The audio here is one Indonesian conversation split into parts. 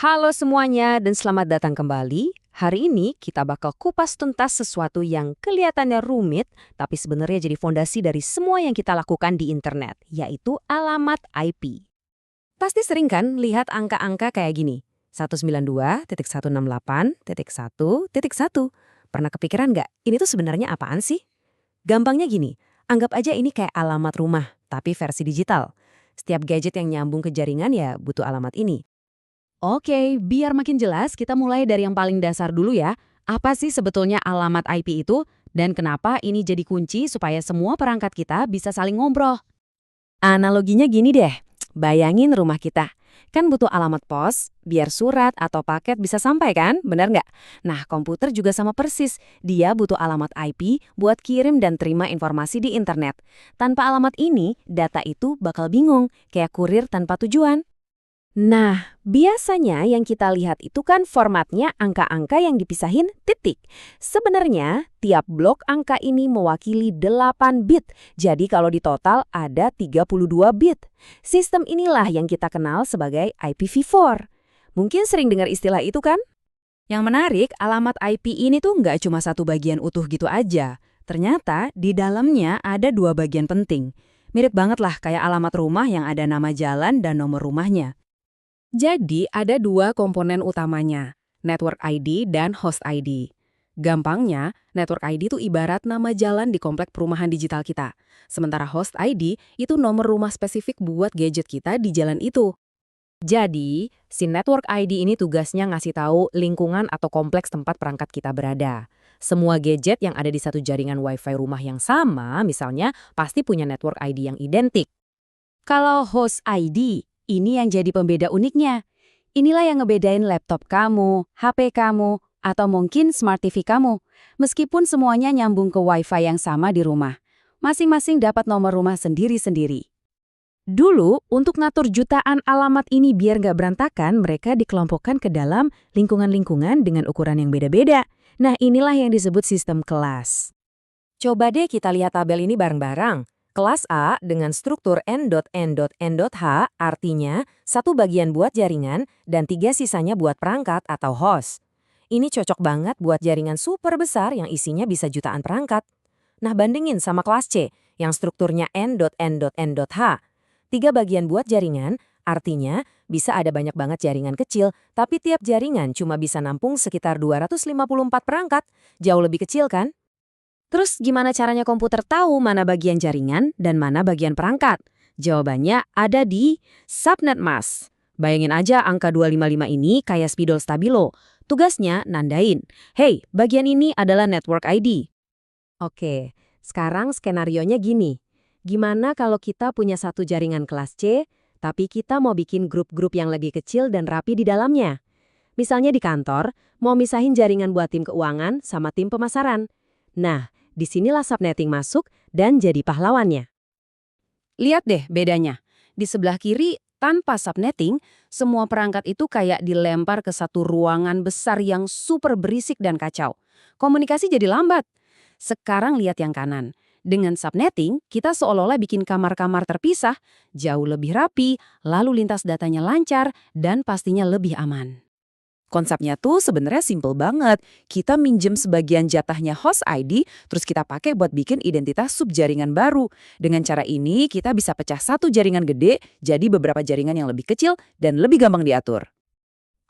Halo semuanya dan selamat datang kembali. Hari ini kita bakal kupas tuntas sesuatu yang kelihatannya rumit, tapi sebenarnya jadi fondasi dari semua yang kita lakukan di internet, yaitu alamat IP. Pasti sering kan lihat angka-angka kayak gini, 192.168.1.1. Pernah kepikiran nggak, ini tuh sebenarnya apaan sih? Gampangnya gini, anggap aja ini kayak alamat rumah, tapi versi digital. Setiap gadget yang nyambung ke jaringan ya butuh alamat ini. Oke, biar makin jelas kita mulai dari yang paling dasar dulu ya. Apa sih sebetulnya alamat IP itu? Dan kenapa ini jadi kunci supaya semua perangkat kita bisa saling ngobrol? Analoginya gini deh, bayangin rumah kita. Kan butuh alamat pos, biar surat atau paket bisa sampai kan, benar nggak? Nah, komputer juga sama persis. Dia butuh alamat IP buat kirim dan terima informasi di internet. Tanpa alamat ini, data itu bakal bingung, kayak kurir tanpa tujuan. Nah, biasanya yang kita lihat itu kan formatnya angka-angka yang dipisahin titik. Sebenarnya, tiap blok angka ini mewakili 8 bit. Jadi kalau ditotal ada 32 bit. Sistem inilah yang kita kenal sebagai IPv4. Mungkin sering dengar istilah itu kan? Yang menarik, alamat IP ini tuh nggak cuma satu bagian utuh gitu aja. Ternyata di dalamnya ada dua bagian penting. Mirip banget lah kayak alamat rumah yang ada nama jalan dan nomor rumahnya. Jadi ada dua komponen utamanya, Network ID dan Host ID. Gampangnya, Network ID itu ibarat nama jalan di komplek perumahan digital kita. Sementara Host ID itu nomor rumah spesifik buat gadget kita di jalan itu. Jadi, si Network ID ini tugasnya ngasih tahu lingkungan atau kompleks tempat perangkat kita berada. Semua gadget yang ada di satu jaringan Wi-Fi rumah yang sama, misalnya, pasti punya Network ID yang identik. Kalau Host ID, ini yang jadi pembeda uniknya. Inilah yang ngebedain laptop kamu, HP kamu, atau mungkin Smart TV kamu. Meskipun semuanya nyambung ke Wi-Fi yang sama di rumah. Masing-masing dapat nomor rumah sendiri-sendiri. Dulu, untuk ngatur jutaan alamat ini biar nggak berantakan, mereka dikelompokkan ke dalam lingkungan-lingkungan dengan ukuran yang beda-beda. Nah, inilah yang disebut sistem kelas. Coba deh kita lihat tabel ini bareng-bareng. Kelas A dengan struktur N.N.N.H artinya satu bagian buat jaringan dan 3 sisanya buat perangkat atau host. Ini cocok banget buat jaringan super besar yang isinya bisa jutaan perangkat. Nah, bandingin sama kelas C yang strukturnya N.N.N.H. 3 bagian buat jaringan, artinya bisa ada banyak banget jaringan kecil, tapi tiap jaringan cuma bisa nampung sekitar 254 perangkat. Jauh lebih kecil kan? Terus gimana caranya komputer tahu mana bagian jaringan dan mana bagian perangkat? Jawabannya ada di subnet mask. Bayangin aja angka 255 ini kayak spidol stabilo. Tugasnya nandain, hey, bagian ini adalah network ID. Oke, sekarang skenarionya gini. Gimana kalau kita punya satu jaringan kelas C, tapi kita mau bikin grup-grup yang lebih kecil dan rapi di dalamnya? Misalnya di kantor, mau misahin jaringan buat tim keuangan sama tim pemasaran. Nah, disinilah subnetting masuk dan jadi pahlawannya. Lihat deh bedanya. Di sebelah kiri, tanpa subnetting, semua perangkat itu kayak dilempar ke satu ruangan besar yang super berisik dan kacau. Komunikasi jadi lambat. Sekarang lihat yang kanan. Dengan subnetting, kita seolah-olah bikin kamar-kamar terpisah, jauh lebih rapi, lalu lintas datanya lancar, dan pastinya lebih aman. Konsepnya tuh sebenarnya simple banget. Kita minjem sebagian jatahnya host ID, terus kita pakai buat bikin identitas subjaringan baru. Dengan cara ini, kita bisa pecah satu jaringan gede, jadi beberapa jaringan yang lebih kecil dan lebih gampang diatur.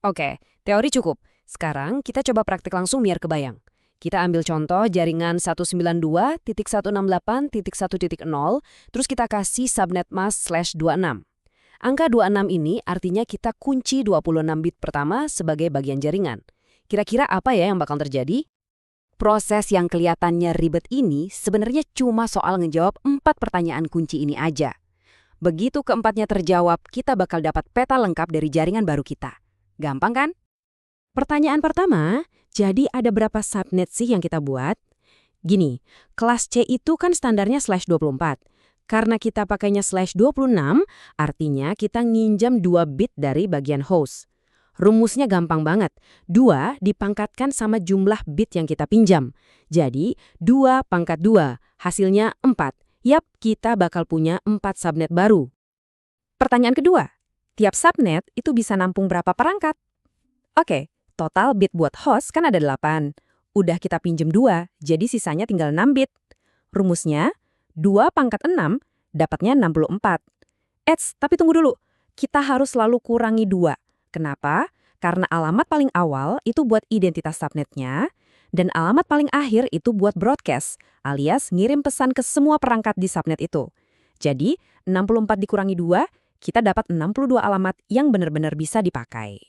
Oke, teori cukup. Sekarang kita coba praktik langsung biar kebayang. Kita ambil contoh jaringan 192.168.1.0, terus kita kasih subnet mask/26. Angka 26 ini artinya kita kunci 26 bit pertama sebagai bagian jaringan. Kira-kira apa ya yang bakal terjadi? Proses yang kelihatannya ribet ini sebenarnya cuma soal ngejawab 4 pertanyaan kunci ini aja. Begitu keempatnya terjawab, kita bakal dapat peta lengkap dari jaringan baru kita. Gampang kan? Pertanyaan pertama, jadi ada berapa subnet sih yang kita buat? Gini, kelas C itu kan standarnya /24. Karena kita pakainya /26, artinya kita nginjam 2 bit dari bagian host. Rumusnya gampang banget. 2 dipangkatkan sama jumlah bit yang kita pinjam. Jadi, 2 pangkat 2, hasilnya 4. Yap, kita bakal punya 4 subnet baru. Pertanyaan kedua, tiap subnet itu bisa nampung berapa perangkat? Oke, total bit buat host kan ada 8. Udah kita pinjem 2, jadi sisanya tinggal 6 bit. Rumusnya, 2 pangkat 6 dapatnya 64. Tapi tunggu dulu. Kita harus selalu kurangi 2. Kenapa? Karena alamat paling awal itu buat identitas subnetnya, dan alamat paling akhir itu buat broadcast, alias ngirim pesan ke semua perangkat di subnet itu. Jadi, 64 dikurangi 2, kita dapat 62 alamat yang benar-benar bisa dipakai.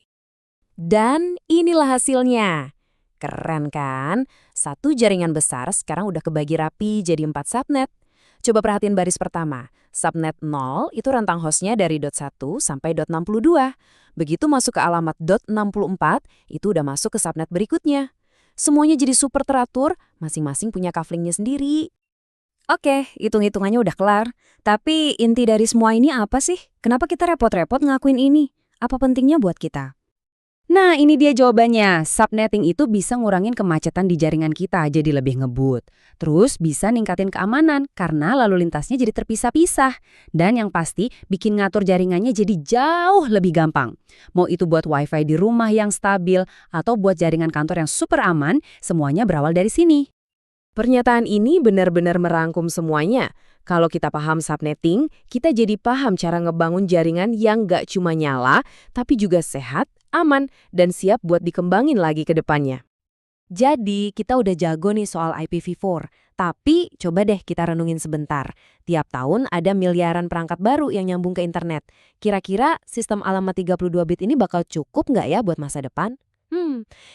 Dan inilah hasilnya. Keren kan? Satu jaringan besar sekarang udah kebagi rapi jadi 4 subnet. Coba perhatiin baris pertama. Subnet 0 itu rentang hostnya dari .1 sampai .62. Begitu masuk ke alamat .64, itu udah masuk ke subnet berikutnya. Semuanya jadi super teratur, masing-masing punya kaflingnya sendiri. Oke, hitung-hitungannya udah kelar. Tapi inti dari semua ini apa sih? Kenapa kita repot-repot ngakuin ini? Apa pentingnya buat kita? Nah, ini dia jawabannya. Subnetting itu bisa ngurangin kemacetan di jaringan kita jadi lebih ngebut. Terus bisa ningkatin keamanan karena lalu lintasnya jadi terpisah-pisah. Dan yang pasti bikin ngatur jaringannya jadi jauh lebih gampang. Mau itu buat wifi di rumah yang stabil atau buat jaringan kantor yang super aman, semuanya berawal dari sini. Pernyataan ini benar-benar merangkum semuanya. Kalau kita paham subnetting, kita jadi paham cara ngebangun jaringan yang nggak cuma nyala, tapi juga sehat, aman, dan siap buat dikembangin lagi ke depannya. Jadi, kita udah jago nih soal IPv4. Tapi, coba deh kita renungin sebentar. Tiap tahun ada miliaran perangkat baru yang nyambung ke internet. Kira-kira sistem alamat 32 bit ini bakal cukup nggak ya buat masa depan?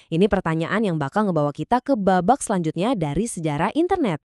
Ini pertanyaan yang bakal ngebawa kita ke babak selanjutnya dari sejarah internet.